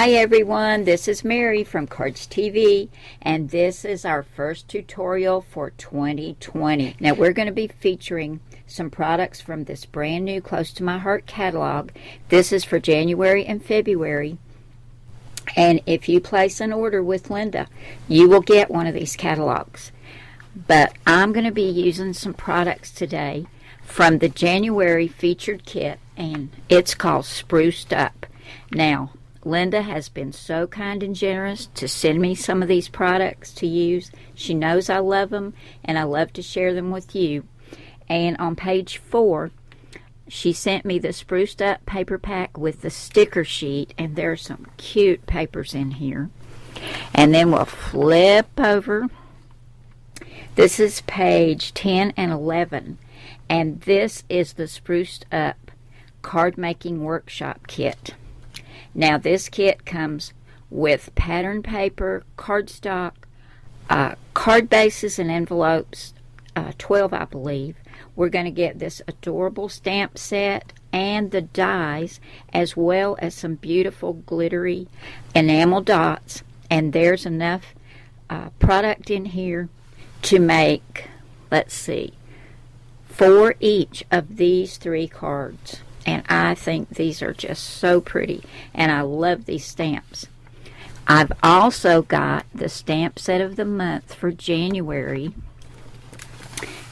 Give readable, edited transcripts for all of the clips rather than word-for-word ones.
Hi everyone, this is Mary from Cardz TV, and this is our first tutorial for 2020. Now we're going to be featuring some products from this brand new Close to My Heart catalog. This is for January and February, and if you place an order with Linda, you will get one of these catalogs. But I'm going to be using some products today from the January featured kit, and it's called Spruced Up. Now, Linda has been so kind and generous to send me some of these products to use. She knows I love them, and I love to share them with you. And on page 4, she sent me the Spruced Up paper pack with the sticker sheet, and there's some cute papers in here. And then we'll flip over. This is page 10 and 11, and this is the Spruced Up card making workshop kit. Now this kit comes with pattern paper, cardstock, card bases and envelopes, 12 I believe. We're going to get this adorable stamp set and the dies, as well as some beautiful glittery enamel dots. And there's enough product in here to make, let's see, 4 each of these 3 cards. And I think these are just so pretty, and I love these stamps. I've also got the stamp set of the month for January,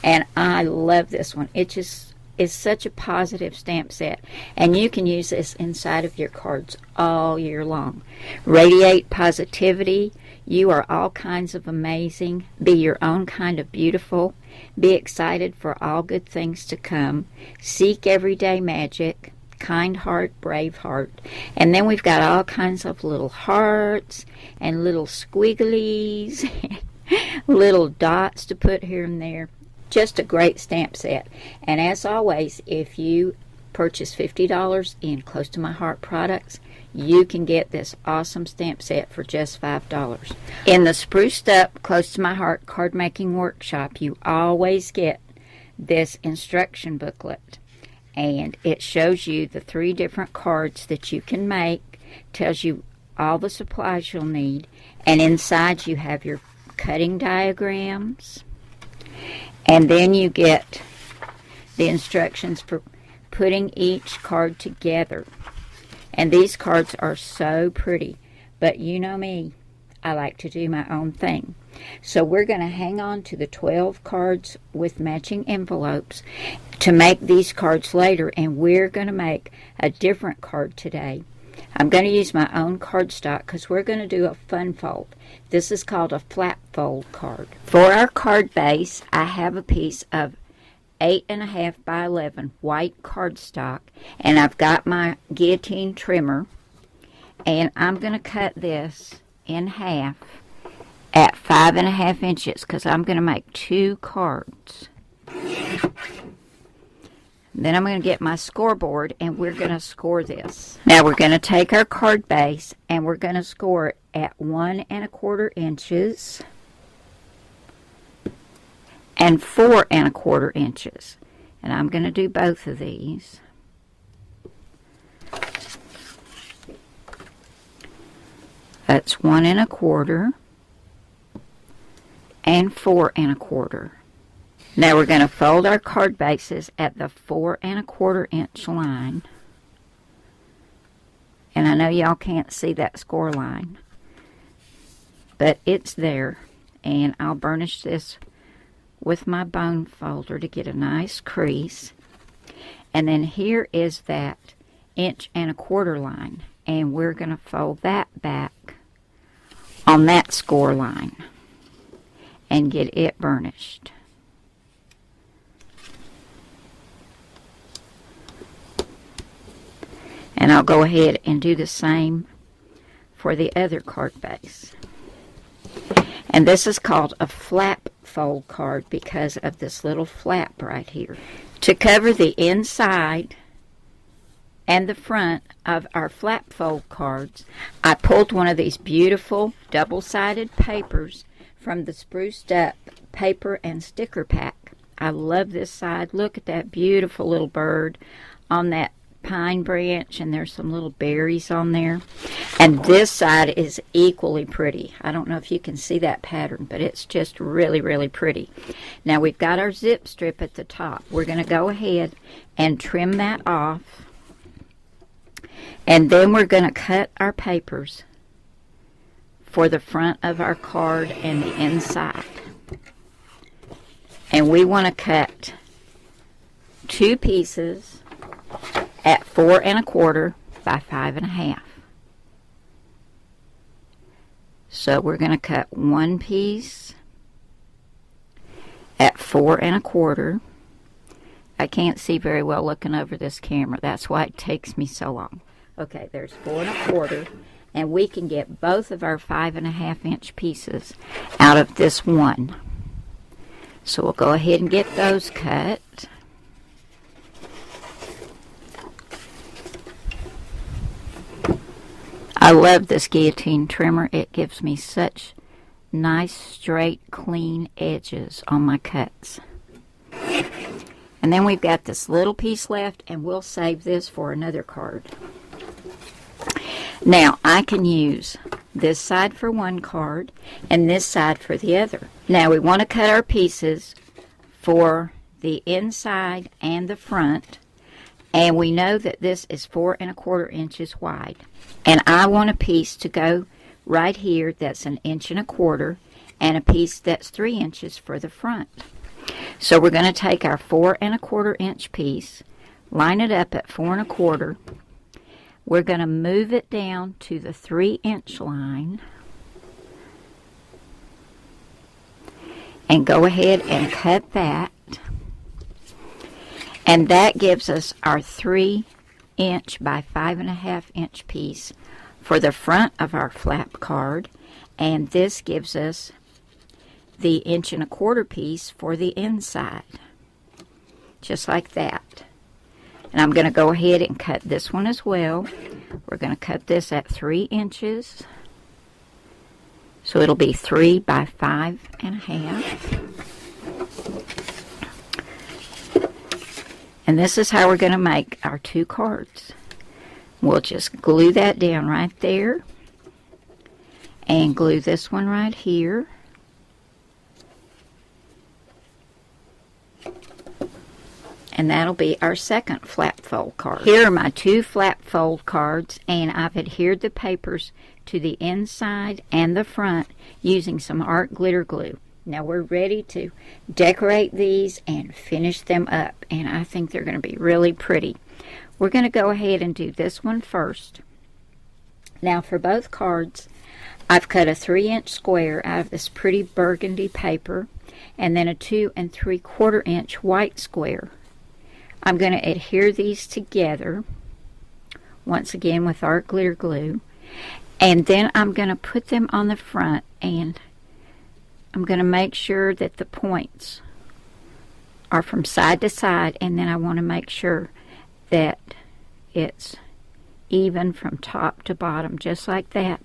and I love this one. It just is such a positive stamp set, and you can use this inside of your cards all year long. Radiate positivity. You are all kinds of amazing. Be your own kind of beautiful. Be excited for all good things to come. Seek everyday magic. Kind heart, brave heart. And then we've got all kinds of little hearts and little squigglies, little dots to put here and there. Just a great stamp set. And as always, if you purchase $50 in Close to My Heart products, you can get this awesome stamp set for just $5. In the Spruced Up Close to My Heart card making workshop, you always get this instruction booklet, and it shows you the 3 different cards that you can make, tells you all the supplies you'll need, and inside you have your cutting diagrams, and then you get the instructions for putting each card together. And these cards are so pretty, but you know me, I like to do my own thing. So we're going to hang on to the 12 cards with matching envelopes to make these cards later, and we're going to make a different card today. I'm going to use my own cardstock because we're going to do a fun fold. This is called a flap fold card. For our card base, I have a piece of 8.5 by 11 white cardstock, and I've got my guillotine trimmer, and I'm going to cut this in half at 5.5 inches because I'm going to make 2 cards. Then I'm going to get my scoreboard, and we're going to score this. Now we're going to take our card base, and we're going to score it at 1.25 inches and 4.25 inches. And I'm going to do both of these. That's 1.25 and 4.25. Now we're going to fold our card bases at the 4.25 inch line. And I know y'all can't see that score line, but it's there. And I'll burnish this with my bone folder to get a nice crease. And then here is that 1.25 inch line, and we're going to fold that back on that score line and get it burnished. And I'll go ahead and do the same for the other card base. And this is called a flap fold card because of this little flap right here. To cover the inside and the front of our flap fold cards, I pulled one of these beautiful double-sided papers from the Spruced Up paper and sticker pack. I love this side. Look at that beautiful little bird on that pine branch, and there's some little berries on there. And this side is equally pretty. I don't know if you can see that pattern, but it's just really, really pretty. Now we've got our zip strip at the top. We're going to go ahead and trim that off. And then we're going to cut our papers for the front of our card and the inside. And we want to cut 2 pieces at 4 1/4 by 5 1/2. So we're going to cut 1 piece at 4 1/4. I can't see very well looking over this camera. That's why it takes me so long. Okay, there's 4 1/4, and we can get both of our 5 1/2 inch pieces out of this one. So we'll go ahead and get those cut. I love this guillotine trimmer. It gives me such nice, straight, clean edges on my cuts. And then we've got this little piece left, and we'll save this for another card. Now, I can use this side for one card and this side for the other. Now, we want to cut our pieces for the inside and the front. And we know that this is 4 1/4 inches wide. And I want a piece to go right here that's 1 1/4 inches and a piece that's 3 inches for the front. So we're going to take our 4 1/4 inch piece, line it up at 4 1/4. We're going to move it down to the 3 inch line and go ahead and cut that. And that gives us our 3 inch by 5 1/2 inch piece for the front of our flap card. And this gives us the 1 1/4 inch piece for the inside. Just like that. And I'm going to go ahead and cut this one as well. We're going to cut this at 3 inches. So it'll be 3 by 5 1/2. And this is how we're going to make our 2 cards. We'll just glue that down right there. And glue this one right here. And that'll be our second flap fold card. Here are my 2 flap fold cards, and I've adhered the papers to the inside and the front using some art glitter glue. Now we're ready to decorate these and finish them up, and I think they're going to be really pretty. We're going to go ahead and do this one first. Now for both cards, I've cut a 3 inch square out of this pretty burgundy paper, and then a 2 3/4 inch white square. I'm going to adhere these together, once again with art glitter glue, and then I'm going to put them on the front, and I'm going to make sure that the points are from side to side, and then I want to make sure that it's even from top to bottom, just like that.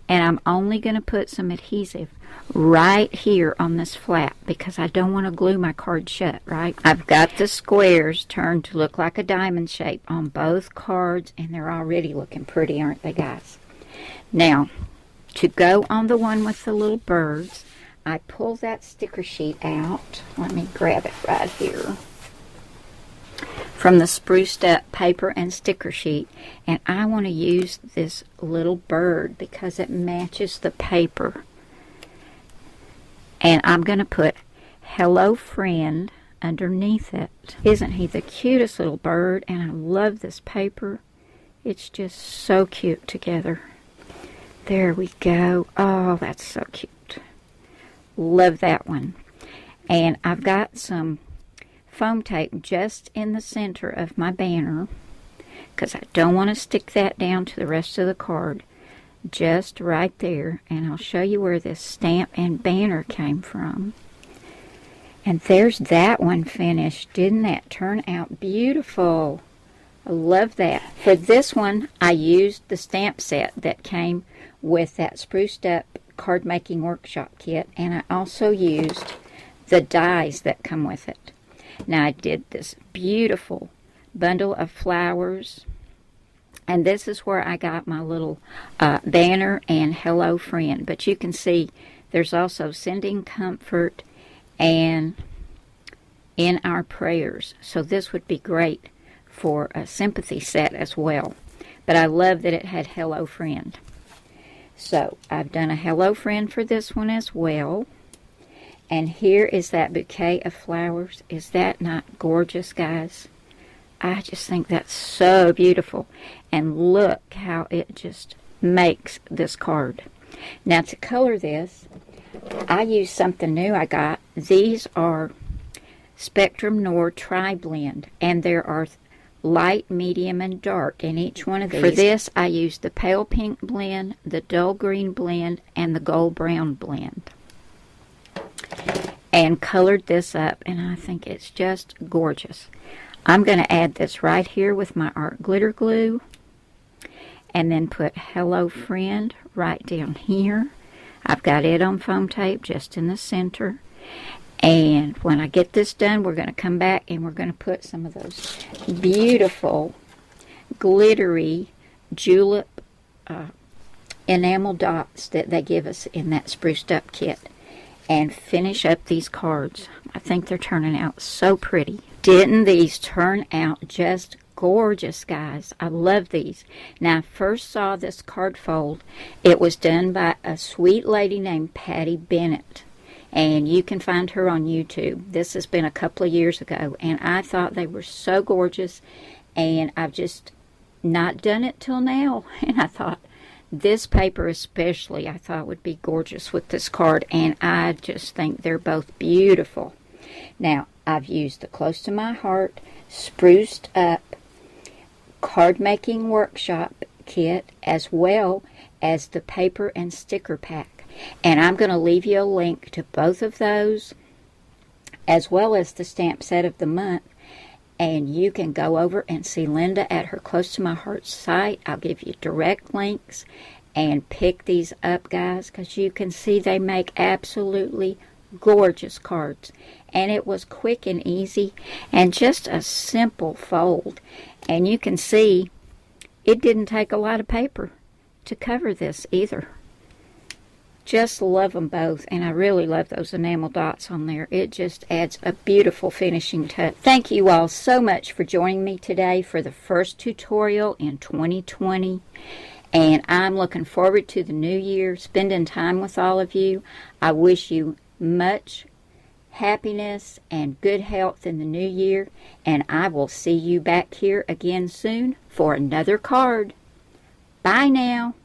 And I'm only going to put some adhesive right here on this flap because I don't want to glue my card shut, right? I've got the squares turned to look like a diamond shape on both cards, and they're already looking pretty, aren't they, guys? Now, to go on the one with the little birds, I pull that sticker sheet out. Let me grab it right here from the spruced up paper and sticker sheet, and I want to use this little bird because it matches the paper. And I'm going to put Hello Friend underneath it. Isn't he the cutest little bird? And I love this paper. It's just so cute together. There we go. Oh, that's so cute. Love that one. And I've got some foam tape just in the center of my banner because I don't want to stick that down to the rest of the card. Just right there, and I'll show you where this stamp and banner came from. And there's that one finished. Didn't that turn out beautiful? I love that. For this one, I used the stamp set that came with that spruced up card making workshop kit, and I also used the dies that come with it. Now I did this beautiful bundle of flowers. And this is where I got my little banner and hello friend. But you can see there's also sending comfort and in our prayers. So this would be great for a sympathy set as well. But I love that it had hello friend. So I've done a hello friend for this one as well. And here is that bouquet of flowers. Is that not gorgeous, guys? I just think that's so beautiful. And look how it just makes this card. Now to color this, I used something new I got. These are Spectrum Noir Tri-Blend. And there are light, medium, and dark in each one of these. For this, I used the pale pink blend, the dull green blend, and the gold brown blend. And colored this up, and I think it's just gorgeous. I'm going to add this right here with my art glitter glue, and then put hello friend right down here. I've got it on foam tape just in the center. And when I get this done, we're going to come back and we're going to put some of those beautiful glittery Julip enamel dots that they give us in that spruced up kit and finish up these cards. I think they're turning out so pretty. Didn't these turn out just gorgeous, guys? I love these. Now, I first saw this card fold. It was done by a sweet lady named Patty Bennett. And you can find her on YouTube. This has been a couple of years ago. And I thought they were so gorgeous. And I've just not done it till now. And I thought, this paper especially, I thought would be gorgeous with this card. And I just think they're both beautiful. Now, I've used the Close to My Heart Spruced Up Card Making Workshop Kit, as well as the paper and sticker pack. And I'm going to leave you a link to both of those, as well as the stamp set of the month. And you can go over and see Linda at her Close to My Heart site. I'll give you direct links and pick these up, guys, because you can see they make absolutely gorgeous cards. And it was quick and easy and just a simple fold. And you can see it didn't take a lot of paper to cover this either. Just love them both, and I really love those enamel dots on there. It just adds a beautiful finishing touch. Thank you all so much for joining me today for the first tutorial in 2020. And I'm looking forward to the new year, spending time with all of you. I wish you much happiness and good health in the new year, and I will see you back here again soon for another card. Bye now.